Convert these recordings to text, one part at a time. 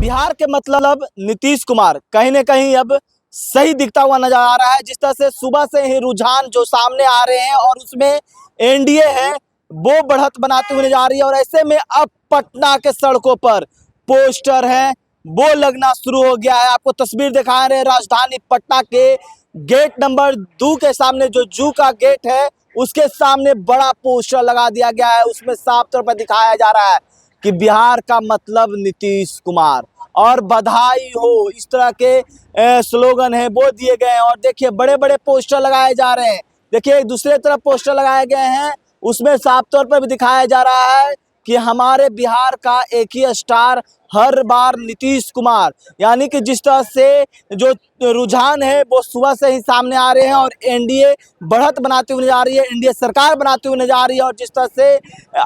बिहार के मतलब नीतीश कुमार कहीं ना कहीं अब सही दिखता हुआ नजर आ रहा है। जिस तरह से सुबह से ही रुझान जो सामने आ रहे हैं और उसमें एनडीए है वो बढ़त बनाते हुए नजर आ रही है। और ऐसे में अब पटना के सड़कों पर पोस्टर है वो लगना शुरू हो गया है। आपको तस्वीर दिखा रहे हैं राजधानी पटना के गेट नंबर 2 के सामने, जो जू का गेट है उसके सामने बड़ा पोस्टर लगा दिया गया है। उसमें साफ तौर पर दिखाया जा रहा है कि बिहार का मतलब नीतीश कुमार और बधाई हो, इस तरह के स्लोगन है वो दिए गए हैं। और देखिए बड़े बड़े पोस्टर लगाए जा रहे हैं। देखिए एक दूसरे तरफ पोस्टर लगाए गए हैं, उसमें साफ तौर पर भी दिखाया जा रहा है कि हमारे बिहार का एक ही स्टार हर बार नीतीश कुमार। यानी कि जिस तरह से जो रुझान है वो सुबह से ही सामने आ रहे हैं और एनडीए बढ़त बनाते हुए नजर आ रही है, एनडीए सरकार बनाते हुए नजर आ रही है। और जिस तरह से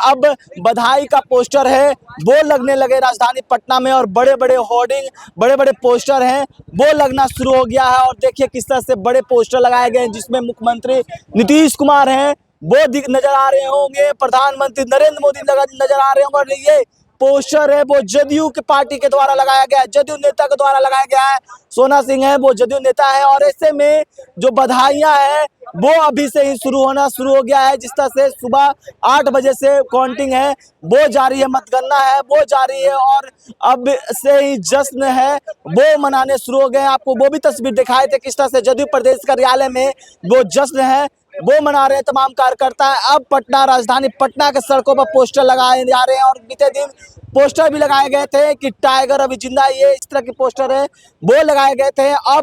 अब बधाई का पोस्टर है वो लगने लगे राजधानी पटना में और बड़े बड़े होर्डिंग, बड़े बड़े पोस्टर हैं वो लगना शुरू हो गया है। और देखिए किस तरह से बड़े पोस्टर लगाए गए हैं जिसमें मुख्यमंत्री नीतीश कुमार हैं वो नजर आ रहे होंगे, प्रधानमंत्री नरेंद्र मोदी नजर आ रहे होंगे। और ये पोस्टर है वो जदयू की पार्टी के द्वारा लगाया गया है, जदयू नेता के द्वारा लगाया गया है। सोना सिंह है वो जदयू नेता है। और ऐसे में जो बधाइयां हैं वो अभी से ही शुरू हो गया है। जिस तरह से सुबह 8 बजे से काउंटिंग है वो जारी है, मतगणना है वो जारी है और अब से ही जश्न है वो मनाने शुरू हो गए हैं। आपको वो भी तस्वीर दिखाए थे किस तरह से जदयू प्रदेश कार्यालय में वो जश्न है वो मना रहे हैं तमाम कार्यकर्ता। अब पटना, राजधानी पटना के सड़कों पर पोस्टर लगाए जा रहे हैं और बीते दिन पोस्टर भी लगाए गए थे कि टाइगर अभी जिंदा, ये इस तरह के पोस्टर है वो लगाए गए थे। अब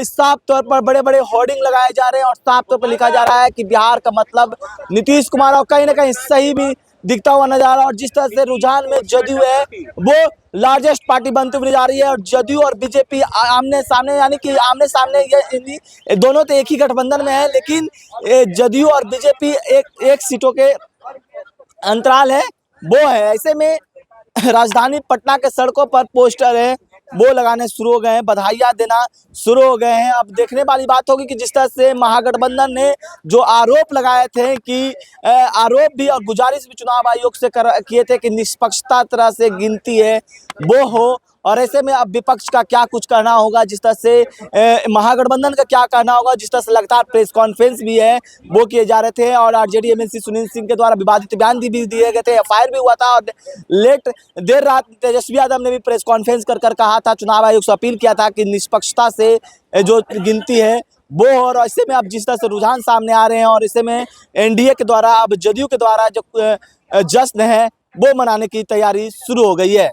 साफ तौर पर बड़े बड़े होर्डिंग लगाए जा रहे हैं और साफ तौर पर लिखा जा रहा है कि बिहार का मतलब नीतीश कुमार। और कहीं ना कहीं सही भी दिखता हुआ नजर आ रहा है। और जिस तरह से रुझान में जदयू है वो लार्जेस्ट पार्टी बनते हुए जा रही है और जदयू और बीजेपी आमने सामने, यानी कि आमने सामने ये दोनों तो एक ही गठबंधन में है, लेकिन जदयू और बीजेपी एक सीटों के अंतराल है वो है। ऐसे में राजधानी पटना के सड़कों पर पोस्टर है वो लगाने शुरू हो गए हैं, बधाइयां देना शुरू हो गए हैं। अब देखने वाली बात होगी कि जिस तरह से महागठबंधन ने जो आरोप लगाए थे कि आरोप भी और गुजारिश भी चुनाव आयोग से किए थे कि निष्पक्षता तरह से गिनती है वो हो। और ऐसे में अब विपक्ष का क्या कुछ करना होगा, जिस तरह से महागठबंधन का क्या करना होगा, जिस तरह से लगातार प्रेस कॉन्फ्रेंस भी है वो किए जा रहे थे। और आरजेडी एमएलसी सुनील सिंह के द्वारा विवादित बयान भी दिए गए थे, एफआईआर भी हुआ था। और देर रात तेजस्वी यादव ने भी प्रेस कॉन्फ्रेंस कर कहा था, चुनाव आयोग से अपील किया था कि निष्पक्षता से जो गिनती है वो। और ऐसे में अब जिस तरह से रुझान सामने आ रहे हैं और ऐसे में एनडीए के द्वारा, अब जदयू के द्वारा जो जश्न है वो मनाने की तैयारी शुरू हो गई है।